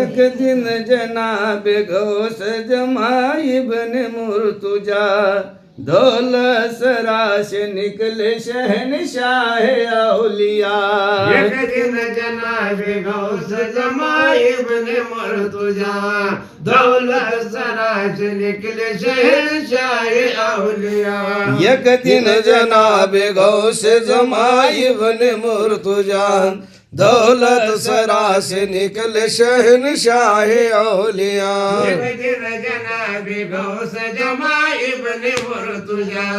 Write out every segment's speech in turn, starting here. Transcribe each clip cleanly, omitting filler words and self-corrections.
एक दिन जनाब गौस जमाई बन मुर्तुजा दौलसरा से निकले शहनशाह औलिया। एक दिन जनाब गौस जमाई बन मुर्तुजा दौलसरा से निकले शहनशाह औलिया। एक दिन जनाब गौस जमाई बन मुर्तुजा दौलत सरा से निकले शहनशाह औलिया। एक दिन जनाब गौस जमाई बन मुर्तुजा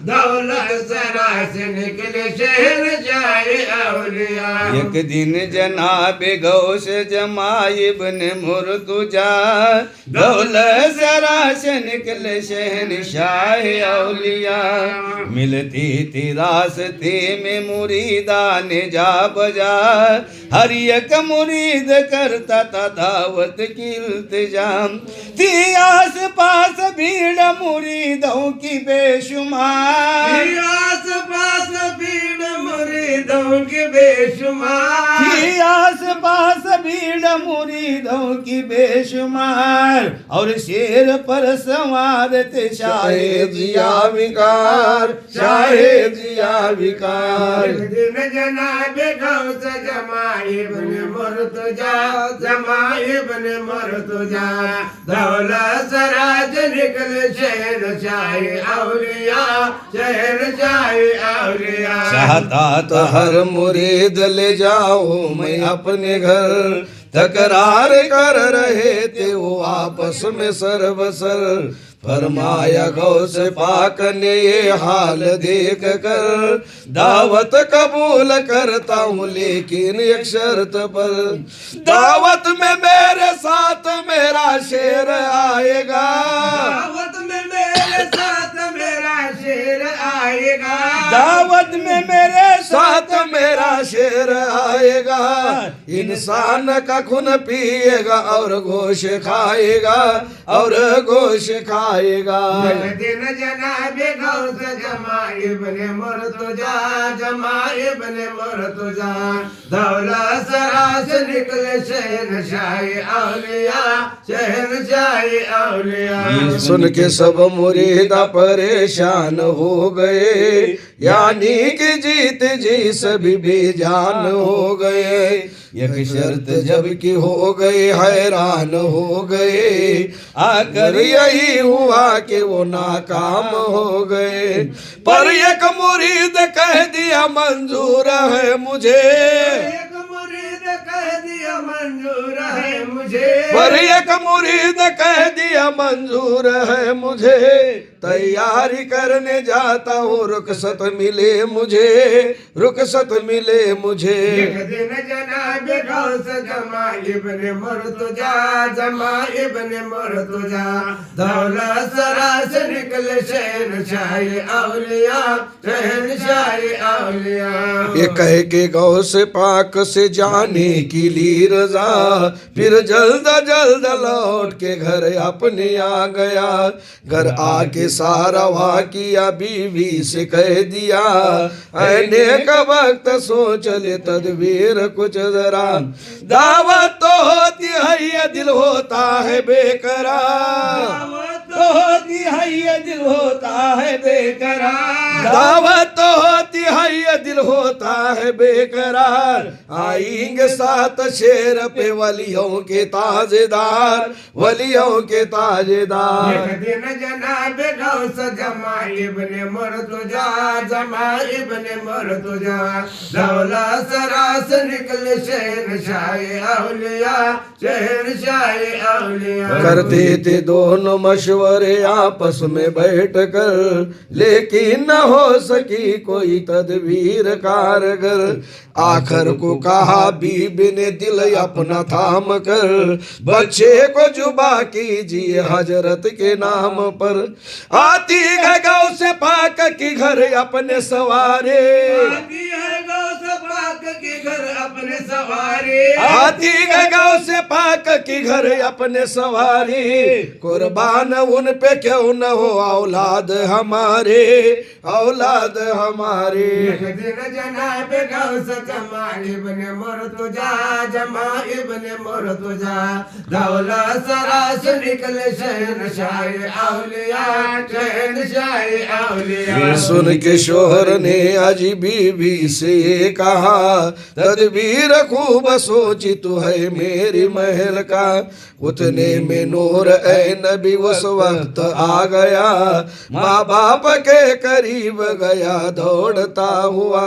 दौलत सरा से निकले शहनशाह औलिया। एक दिन जनाब गौस जमाई बन मुर्तुजा दौलत सरा से निकले शहनशाह औलिया। मिलती थी रास्ते में मुरीदान जा बजा हर एक मुरीद करता था दावत की इल्तिजाम। थी आस पास भीड़ मुरीदों की बेशुमार। आस पास भीड़ मुरीदों की बेशुमार। थी आस पास भीड़ मुरीदों की बेशुमार। और शेर पर सवार थे शाहे जिया विकार, शाहे जिया विकार। दिन जनाब गौस जमाई बन मुर्तुजा जमाई बन मुर्तुजा दौलत सरा से निकले शहनशाह औलिया, शहनशाह औलिया। चाहता तो हर मुरीद ले जाओ मैं अपने घर, तकरार कर रहे थे वो आपस में सर्वसर। फरमाया गौस पाक ने ये हाल देख कर दावत कबूल करता हूँ लेकिन एक शर्त पर। दावत में मेरे साथ मेरा शेर आएगा, दावत में मेरे साथ मेरा शेर आएगा। दावत में मेरे साथ मेरा शेर आएगा। इंसान का खून पिएगा और गोश्त खाएगा, और गोश्त खाएगा। दिन जनाब गौस जमाई बने मुर्तुजा जमाई बने मुर्तुजा दौलत सरा से निकले शहनशाह औलिया, शहनशाह औलिया। सुन के सब मुरीदा परेशान हो गए, यानी कि जीत जी सभी बेजान हो गए। एक शर्त जब की हो गए हैरान हो गए, आकर यही हुआ कि वो नाकाम हो गए। पर एक मुरीद कह दिया मंजूर है मुझे, एक मुरीद कह दिया मंजूर है मुझे। पर एक मुरीद कह दिया मंजूर है मुझे। तैयारी करने जाता हूँ रुखसत मिले मुझे, रुखसत मिले मुझे। एक दिन जनाब गौस जमाई बने मुर्तुजा जमाई बने मुर्तुजा दौलत सरा से निकले शहनशाह औलिया, शहनशाह औलिया। ये कह के गौस पाक से जाने की ली रजा, फिर जल्द जल्द लौट के घर अपने आ गया। घर आके सारा वाकिया बीवी से कह दिया, आने का वक्त सोच ले तदबीर कुछ जरा। दावत तो होती है ये दिल होता है बेकरार, तो होती है ये दिल होता है बेकरार। दावत तो होती है ये दिल होता है बेकरार। आएंगे सात शेर पे वलियों के ताजेदार, वलियों के ताजेदार। एक दिन जनाब गौस जमाई बने मुर्तुजा जमाई बने मुर्तुजा दौलत सरा से निकले शहनशाह औलिया, शहनशाह औलिया। करते थे दोनों मशवरे आपस में बैठ कर, लेकिन न हो सकी कोई तदबीर कारगर। आखिर को कहा बीबी ने दिल अपना थाम कर, बच्चे को जुबा कीजिए हजरत के नाम पर। आती है गौ से पाक की घर अपने सवारे, आती है गौ से पाक के घर अपने सवारे। आती है गौ से पाक की घर अपने सवारी, कुर्बान उन पे क्यों न हो औलाद हमारे, औलाद हमारे। एक दिन जनाब गौस जमा इब्ने मुर्तजा, जमा इब्ने मुर्तजा दौलत सरास निकले शहनशाह औलिया, शहनशाह औलिया। सुन के शोहर ने अजी बीवी से कहा, तदबीर खूब सोची तू है मेरी महल का। उतने में नूर ए नबी उस वक्त आ गया, माँ बाप के करीब गया दौड़ता हुआ।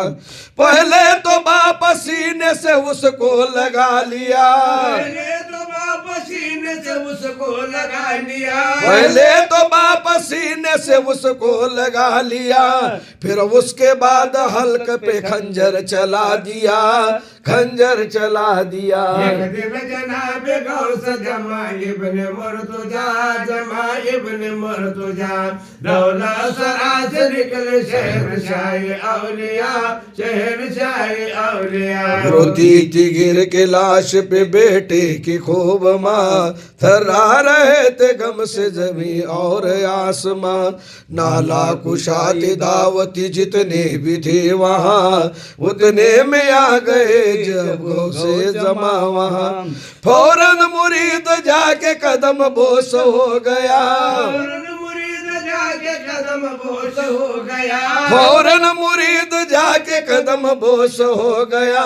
पहले तो बाप सीने से उसको लगा लिया, पहले तो बाप सीने से उसको लगा लिया, पहले तो बाप सीने से उसको लगा लिया। फिर उसके बाद हल्क पे खंजर चला दिया, खंजर चला दिया। एक दिन जनाब गौस जमा इब्ने मुर्तजा, जमा इब्ने मुर्तजा दौलत सरास निकले शहनशाह औलिया, शहनशाह औलिया। रोती थी गिर के लाश पे बेटे की खूब माँ, थर्रा रहे थे गम से जमी और आसमां। नाला कुशाती दावती जितने भी थे वहाँ, उतने में आ गए जब से जमा वहाँ। फौरन मुरीद जाके कदम बोस हो गया, फौरन मुरीद जाके कदम बोस हो गया, फौरन मुरीद जाके कदम बोस हो गया।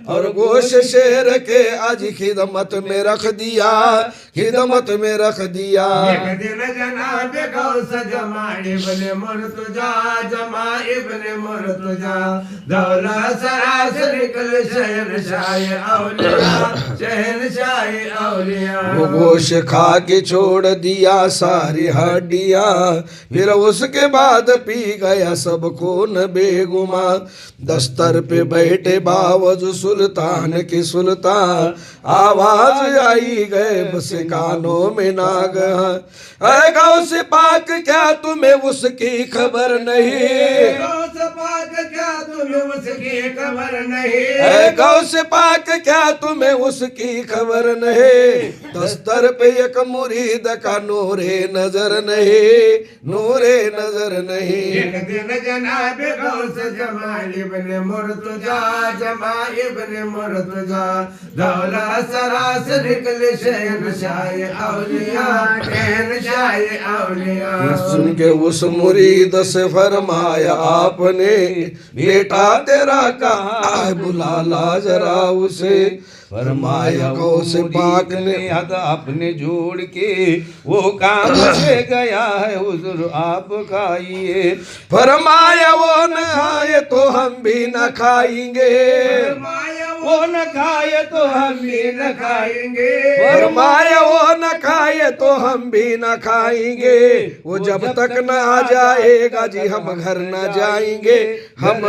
और गोश शेर के आज खिदमत में रख दिया, खिदमत में रख दिया। एक दिन जनाब गौस जमा इब्ने मुर्तजा, जमा इब्ने मुर्तजा दौलत सरास निकले शहनशाह औलिया, शहनशाह औलिया। वो गोश खा के छोड़ दिया सारी हड्डियां, फिर उसके बाद पी गया सब खून बेगुमा। दस्तर पे बैठे बावज सुल्तान की सुल्तान, आवाज आई गए बस कानों में नाग। ऐ गौस पाक क्या तुम्हें उसकी खबर नहीं, गौस पाक क्या तुम्हें उसकी खबर नहीं, ऐ गौस पाक क्या तुम्हें उसकी खबर नहीं। दस्तर पे एक मुरीद का नूरे नजर नहीं, नूरे नजर नहीं। एक दिन जनाब गौस जमा इब्ने मुर्तजा, जमा इब्ने मुर्तजा दौलत सरास निकले शहनशाह औलिया, शहनशाह औलिया। सुन के उस मुरीद से फरमाया आपने, बेटा तेरा कहाँ है बुला ला जरा उसे। फरमाया गौस पाक ने हाथ अपने जोड़ के, वो काम से गया है हुजूर आप खाइए। फरमाया वो न आए तो हम भी न खाएंगे, फरमाया वो न खाए तो हम भी न खाएंगे, फरमाया वो न खाए तो हम भी न खाएंगे। वो जब तक न आ जाएगा जी हम घर न जाएंगे, हम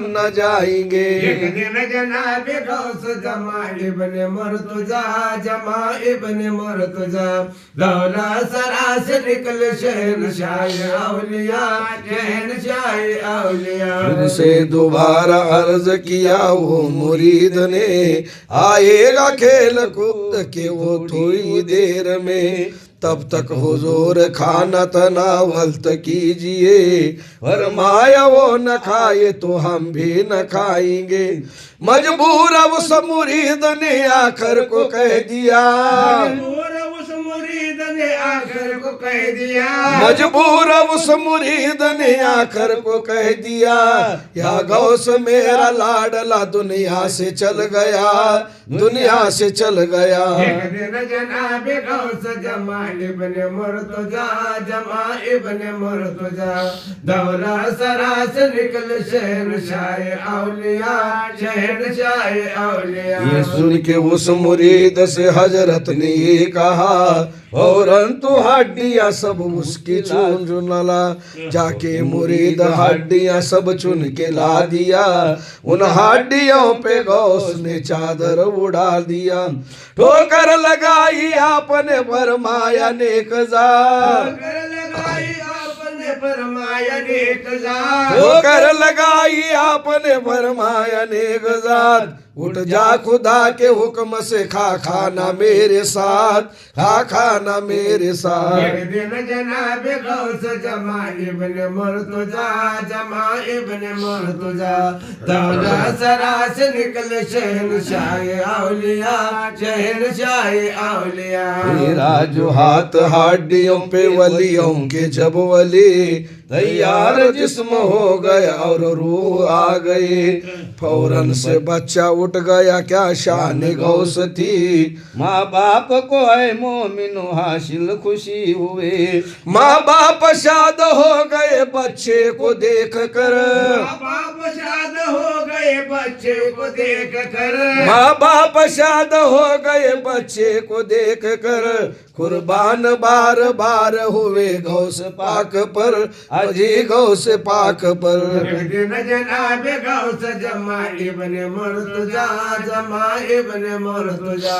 न जाएंगे। एक दिन जनाब गौस जमा इब्ने मुर्तजा, जमा इब्ने मुर्तजा दौलत सरास निकले शहनशाह औलिया, शहनशाह औलिया। फिर से दोबारा अर्ज किया वो मुरीद ने, आएगा खेल कूद के वो थोड़ी देर में। तब तक हुजूर खाना तनावल्त कीजिए। फरमाया वो न खाए तो हम भी न खाएंगे। मजबूर अब उस मुरीद ने आखिर को कह दिया, मजबूर उस मुरीद ने आखिर को कह दिया, मजबूर अब उस मुरीद ने आखिर को कह दिया, या गौस मेरा लाडला दुनिया से चल गया, दुनिया से चल गया। एक दिन जनाब गौस जमा इब्ने मुर्तजा, जमा इब्ने मुर्तजा दौलत सरास निकल शहनशाह औलिया, शहनशाह औलिया। ये सुन के उस मुरीद से हजरत ने ये कहा, फौरन तो हड्डियां सब उसकी चुन चुनला। जाके मुरीद हड्डियां सब चुन के ला दिया। उन हड्डियों पे गौस ने चादर उड़ा दिया। ठोकर लगाई आपने फरमाया नेकजा, ठोकर लगाई आपने फरमाया नेकजा, ठोकर लगाई आपने फरमाया नेकजात। उठ जा खुदा के हुक्म से खा खाना मेरे साथ, खा खाना मेरे साथ। एक दिन जनाब गौस जमा इब्न मुर्तजा, जमा इब्न मुर्तजा दौला सरा से निकले शहनशाह औलिया, शहनशाह औलिया। मेरा जो हाथ हड्डियों पे वलियों के जब वली तैयार जिस्म हो गया और रूह आ गई, फौरन से बच्चा उठ गया क्या शान गौस थी। माँ बाप को है मोमिनो हासिल खुशी हुए, माँ बाप शाद हो गए बच्चे को देख कर, बाप शाद हो गए बच्चे को देख कर, माँ बाप शाद हो गए बच्चे को देख कर, कुर्बान बार बार हुए गौस पाक पर, अजी गौस पाक पर। एक दिन जनाब गौस जमा इब्न मुर्तजा, जमा इब्न मुर्तजा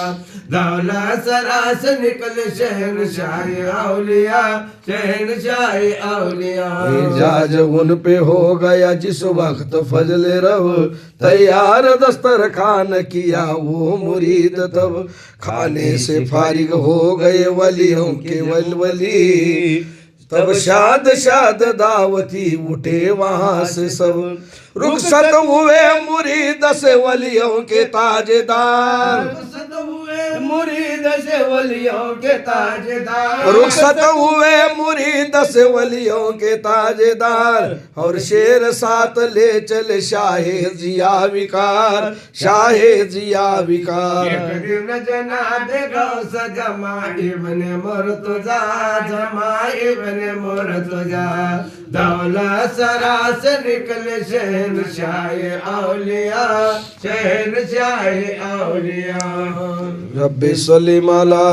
दौला सरा से निकले शहनशाह औलिया, शहनशाह औलिया। एजाज उन पे हो गया जिस वक्त फजल रब, तैयार दस्तरखान किया वो मुरीद तब, खाने से फारिग हो गए वलियों के वलवली, तब शाद शाद दावती उठे वहां से सब, रुखसत हुए मुरीद से वलियों के ताजदार, रुखसत हुए मुरीद से वलियों के ताजदार, रुखसत हुए मुरीद से वलियों के ताजदार, और शेर साथ ले चले शाहे जिया विकार, शाहे जिया विकार। एक दिन जनाब गौस जमा इब्न मुर्तजा, जमा इब्न मुर्तजा दौला सरा से निकले शहनशाह औलिया, शहनशाह औलिया। रब्बि सल्लि अला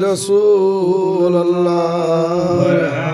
रसूल अल्लाह।